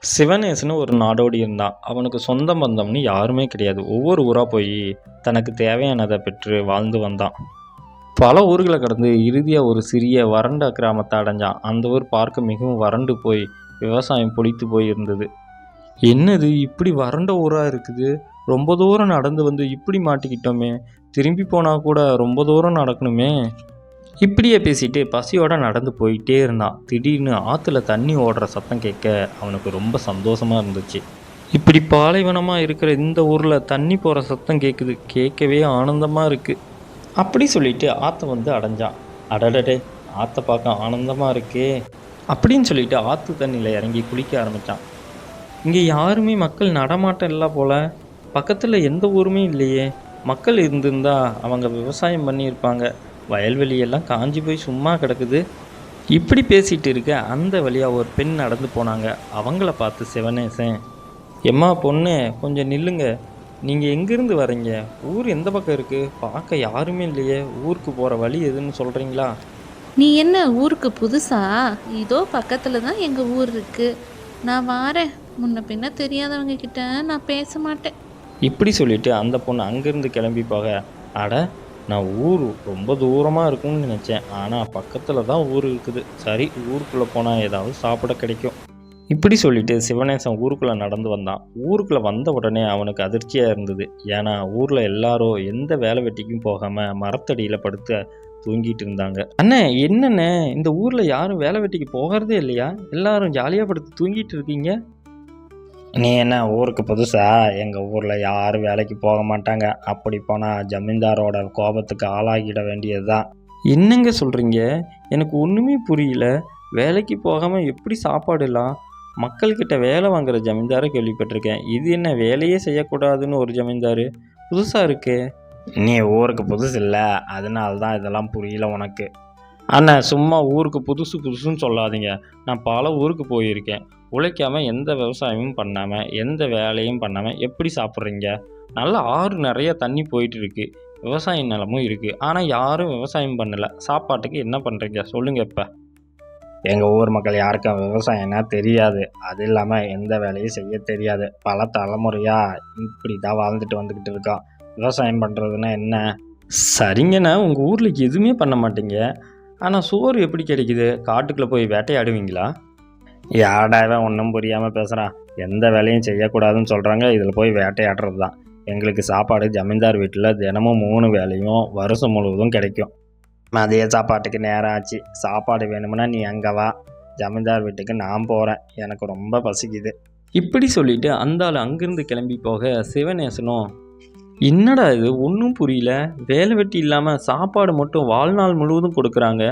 சிவனேசன்னு ஒரு நாடோடி இருந்தான். அவனுக்கு சொந்த பந்தம்னு யாருமே கிடையாது. ஒவ்வொரு ஊரா போய் தனக்கு தேவையானதை பெற்று வாழ்ந்து வந்தான். பல ஊர்களை கடந்து இறுதியா ஒரு சிறிய வறண்ட கிராமத்தை அடைஞ்சான். அந்த ஊர் பார்க்க மிகவும் வறண்டு போய் விவசாயம் பொழித்து போய் இருந்தது. என்னது இப்படி வறண்ட ஊரா இருக்குது? ரொம்ப தூரம் நடந்து வந்து இப்படி மாட்டிக்கிட்டோமே. திரும்பி போனா கூட ரொம்ப தூரம் நடக்கணுமே. இப்படியே பேசிட்டு பசியோட நடந்து போயிட்டே இருந்தான். திடீர்னு ஆற்றுல தண்ணி ஓடுற சத்தம் கேட்க அவனுக்கு ரொம்ப சந்தோஷமா இருந்துச்சு. இப்படி பாலைவனமாக இருக்கிற இந்த ஊரில் தண்ணி போகிற சத்தம் கேட்குது, கேட்கவே ஆனந்தமாக இருக்குது. அப்படி சொல்லிட்டு ஆற்றை வந்து அடைஞ்சான். அடடடே, ஆற்றை பார்க்க ஆனந்தமாக இருக்கே அப்படின்னு சொல்லிட்டு ஆற்று தண்ணியில் இறங்கி குளிக்க ஆரம்பித்தான். இங்கே யாருமே மக்கள் நடமாட்டம் இல்லை போல. பக்கத்தில் எந்த ஊருமே இல்லையே. மக்கள் இருந்திருந்தா அவங்க விவசாயம் பண்ணியிருப்பாங்க. வயல்வெளியெல்லாம் காஞ்சி போய் சும்மா கிடக்குது. இப்படி பேசிகிட்டு இருக்க அந்த வழியாக ஒரு பெண் நடந்து போனாங்க. அவங்கள பார்த்து சிவனேசன், எம்மா பொண்ணு, கொஞ்சம் நில்லுங்க. நீங்கள் எங்கேருந்து வரீங்க? ஊர் எந்த பக்கம் இருக்குது? பார்க்க யாருமே இல்லையே. ஊருக்கு போகிற வழி எதுன்னு சொல்கிறீங்களா? நீ என்ன ஊருக்கு புதுசா? இதோ பக்கத்தில் தான் எங்கள் ஊர் இருக்குது. நான் வாரேன். முன்ன பின்ன தெரியாதவங்க கிட்ட நான் பேச மாட்டேன். இப்படி சொல்லிட்டு அந்த பொண்ணு அங்கேருந்து கிளம்பி போக, அட, நான் ஊர் ரொம்ப தூரமாக இருக்கும்னு நினச்சேன். ஆனால் பக்கத்தில் தான் ஊர் இருக்குது. சரி, ஊருக்குள்ளே போனால் ஏதாவது சாப்பிட கிடைக்கும். இப்படி சொல்லிட்டு சிவனேசன் ஊருக்குள்ளே நடந்து வந்தான். ஊருக்குள்ளே வந்த உடனே அவனுக்கு அதிர்ச்சியாக இருந்தது. ஏன்னா ஊரில் எல்லாரும் எந்த வேலை வெட்டிக்கும் போகாமல் மரத்தடியில் படுத்து தூங்கிட்டு இருந்தாங்க. அண்ணே, என்னண்ணே, இந்த ஊரில் யாரும் வேலை வெட்டிக்கு போகிறதே இல்லையா? எல்லாரும் ஜாலியாக படுத்து தூங்கிட்டு இருக்கீங்க. நீ என்ன ஊருக்கு புதுசா? எங்கள் ஊரில் யாரும் வேலைக்கு போக மாட்டாங்க. அப்படி போனால் ஜமீன்தாரோட கோபத்துக்கு ஆளாகிட வேண்டியது தான். என்னங்க சொல்கிறீங்க? எனக்கு ஒன்றுமே புரியல. வேலைக்கு போகாமல் எப்படி சாப்பாடுலாம்? மக்கள்கிட்ட வேலை வாங்குற ஜமீன்தாரை கேள்விப்பட்டிருக்கேன். இது என்ன வேலையே செய்யக்கூடாதுன்னு ஒரு ஜமீன்தார்? புதுசாக இருக்கே. நீ ஊருக்கு புதுசு இல்லை, அதனால தான் இதெல்லாம் புரியல உனக்கு. அண்ணா, சும்மா ஊருக்கு புதுசு புதுசுன்னு சொல்லாதீங்க. நான் பல ஊருக்கு போயிருக்கேன். உழைக்காமல் எந்த விவசாயமும் பண்ணாமல் எந்த வேலையும் பண்ணாமல் எப்படி சாப்பிட்றீங்க? நல்ல ஆறு நிறைய தண்ணி போயிட்டு இருக்கு, விவசாய நிலமும் இருக்குது. ஆனால் யாரும் விவசாயம் பண்ணலை. சாப்பாட்டுக்கு என்ன பண்ணுறீங்க சொல்லுங்கள். இப்போ எங்கள் ஊர் மக்கள் யாருக்கும் விவசாயம்னா தெரியாது. அது இல்லாமல் எந்த வேலையும் செய்ய தெரியாது. பல தலைமுறையாக இப்படி தான் வாழ்ந்துட்டு வந்துக்கிட்டு இருக்கோம். விவசாயம் பண்ணுறதுன்னா என்ன? சரிங்கண்ணா, உங்கள் ஊரில் எதுவுமே பண்ண மாட்டீங்க. ஆனால் சோறு எப்படி கிடைக்குது? காட்டுக்குள்ளே போய் வேட்டையாடுவீங்களா? யாடாவே ஒன்றும் புரியாமல் பேசுகிறான். எந்த வேலையும் செய்யக்கூடாதுன்னு சொல்கிறாங்க, இதில் போய் வேட்டையாடுறது தான். எங்களுக்கு சாப்பாடு ஜமீன்தார் வீட்டில் தினமும் 3 வேளையும் வருஷம் முழுவதும் கிடைக்கும். மதிய சாப்பாட்டுக்கு நேரம் ஆச்சு. சாப்பாடு வேணும்னா நீ அங்கே வா. ஜமீன்தார் வீட்டுக்கு நான் போகிறேன். எனக்கு ரொம்ப பசிக்குது. இப்படி சொல்லிட்டு அந்த ஆள் அங்கேருந்து கிளம்பி போக சிவனேசனும், என்னடா இது, ஒன்றும் புரியல. வேலை வெட்டி இல்லாமல் சாப்பாடு மட்டும் வாழ்நாள் முழுவதும் கொடுக்குறாங்க.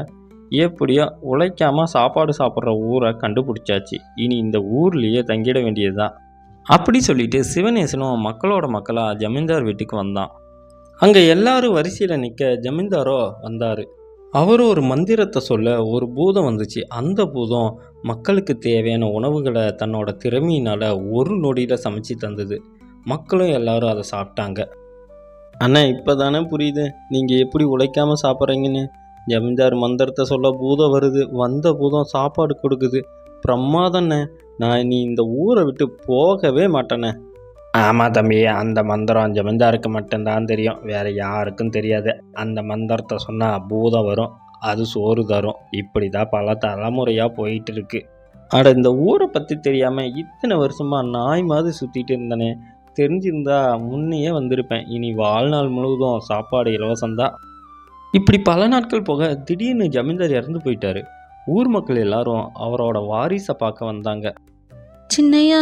எப்படியோ உழைக்காமல் சாப்பாடு சாப்பிட்ற ஊரை கண்டுபிடிச்சாச்சு. இனி இந்த ஊர்லேயே தங்கிட வேண்டியதுதான். அப்படி சொல்லிட்டு சிவனேசனும் மக்களோட மக்களாக ஜமீன்தார் வீட்டுக்கு வந்தான். அங்கே எல்லாரும் வரிசையில் நிற்க ஜமீன்தாரோ வந்தார். அவர் ஒரு மந்திரத்தை சொல்ல ஒரு பூதம் வந்துச்சு. அந்த பூதம் மக்களுக்கு தேவையான உணவுகளை தன்னோட திறமையினால் ஒரு நொடியில் சமைச்சு தந்தது. மக்களும் எல்லாரும் அதை சாப்பிட்டாங்க. அண்ணா, இப்போ தானே புரியுது நீங்கள் எப்படி உழைக்காமல் சாப்பிட்றீங்கன்னு. ஜமீன்தார் மந்திரத்தை சொல்ல பூதம் வருது. வந்த பூதம் சாப்பாடு கொடுக்குது. பிரமாதண்ணே. நான் நீ இந்த ஊரை விட்டு போகவே மாட்டேனே. ஆமாம் தம்பி, அந்த மந்திரம் ஜமீன்தாருக்கு மட்டும்தான் தெரியும், வேறு யாருக்கும் தெரியாது. அந்த மந்திரத்தை சொன்னால் பூதம் வரும், அது சோறு தரும். இப்படி தான் பல தலைமுறையாக போயிட்டு இருக்கு. அட, இந்த ஊரை பற்றி தெரியாமல் இத்தனை வருஷமாக நாய் மாதிரி சுற்றிட்டு இருந்தேனே. தெரிஞ்சிருந்தா முன்னையே வந்திருப்பேன். இனி வாழ்நாள் முழுவதும் சாப்பாடு இலவசம்தான். இப்படி பல நாட்கள் போக திடீர்னு ஜமீன்தார் இறந்து போயிட்டாரு. ஊர் மக்கள் எல்லாரும் அவரோட வாரிசை பார்க்க வந்தாங்க. சின்னையா,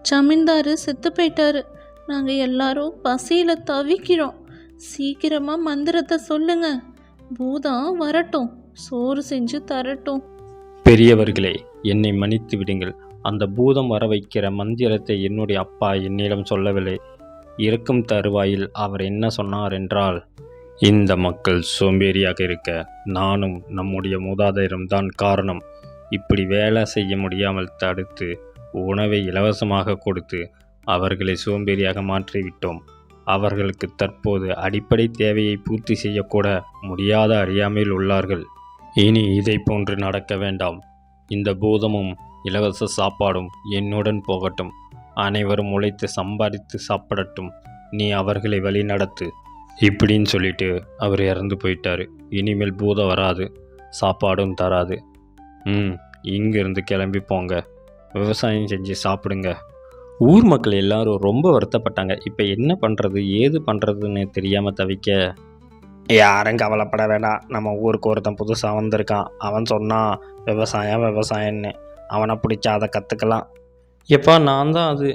ஜமீன்தார் செத்து போயிட்டாரு. நாங்கள் எல்லாரும் பசியில் தவிக்கிறோம். சீக்கிரமாக மந்திரத்தை சொல்லுங்க. பூதம் வரட்டும், சோறு செஞ்சு தரட்டும். பெரியவர்களே, என்னை மன்னித்து விடுங்கள். அந்த பூதம் வர வைக்கிற மந்திரத்தை என்னுடைய அப்பா என்னிடம் சொல்லவில்லை. இறக்கும் தருவாயில் அவர் என்ன சொன்னார் என்றால், இந்த மக்கள் சோம்பேறியாக இருக்க நானும் நம்முடைய மூதாதையரும் தான் காரணம். இப்படி வேலை செய்ய முடியாமல் தடுத்து உணவை இலவசமாக கொடுத்து அவர்களை சோம்பேறியாக மாற்றிவிட்டோம். அவர்களுக்கு தற்போது அடிப்படை தேவையை பூர்த்தி செய்யக்கூட முடியாத அறியாமையில் உள்ளார்கள். இனி இதை போன்று நடக்க வேண்டாம். இந்த பூதமும் இலவச சாப்பாடும் என்னுடன் போகட்டும். அனைவரும் உழைத்து சம்பாதித்து சாப்பிடட்டும். நீ அவர்களை வழி நடத்து இப்படின்னு சொல்லிட்டு அவர் இறந்து போயிட்டாரு. இனிமேல் பூதம் வராது, சாப்பாடும் தராது. இங்கிருந்து கிளம்பி போங்க, விவசாயம் செஞ்சு சாப்பிடுங்க. ஊர் மக்கள் எல்லாரும் ரொம்ப வருத்தப்பட்டாங்க. இப்போ என்ன பண்ணுறது ஏது பண்ணுறதுன்னு தெரியாமல் தவிக்க, யாரும் கவலைப்பட வேண்டாம், நம்ம ஊருக்கு ஒருத்தன் புதுசாக வந்திருக்கான், அவன் சொன்னான் விவசாயம்னு, அவனை பிடிச்சா அதை கற்றுக்கலாம். எப்பா நான் தான் அது,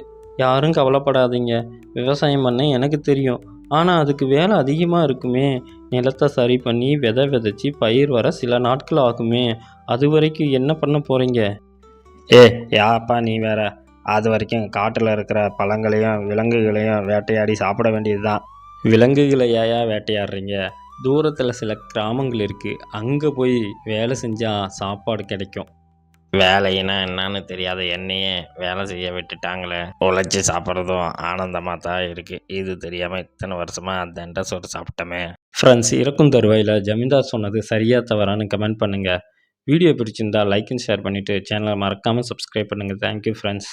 யாரும் கவலைப்படாதீங்க, விவசாயம் பண்ண எனக்கு தெரியும், ஆனால் அதுக்கு வேலை அதிகமாக இருக்குமே, நிலத்தை சரி பண்ணி விதை விதைச்சி பயிர் வர சில நாட்கள் ஆகுமே, அது வரைக்கும் என்ன பண்ண போகிறீங்க? யாப்பா நீ வேற, அது வரைக்கும் காட்டில் இருக்கிற பழங்களையும் விலங்குகளையும் வேட்டையாடி சாப்பிட வேண்டியது தான். விலங்குகளை ஏயா வேட்டையாடுறீங்க? தூரத்தில் சில கிராமங்கள் இருக்குது, அங்கே போய் வேலை செஞ்சால் சாப்பாடு கிடைக்கும். வேலைன்னா என்னன்னு தெரியாத என்னையே வேலை செய்ய விட்டுட்டாங்களே, உழைச்சி சாப்பிட்றதும் ஆனந்தமாக தான் இருக்குது. இது தெரியாமல் இத்தனை வருஷமாக தண்டை சோறு சாப்பிட்டோமே. ஃப்ரெண்ட்ஸ், இறக்கும் தருவாயில் ஜமீன்தார் சொன்னது சரியாக தவறான்னு கமெண்ட் பண்ணுங்கள். வீடியோ பிடிச்சிருந்தா லைக் அண்ட் ஷேர் பண்ணிவிட்டு சேனலை மறக்காமல் சப்ஸ்கிரைப் பண்ணுங்கள். Thank you friends.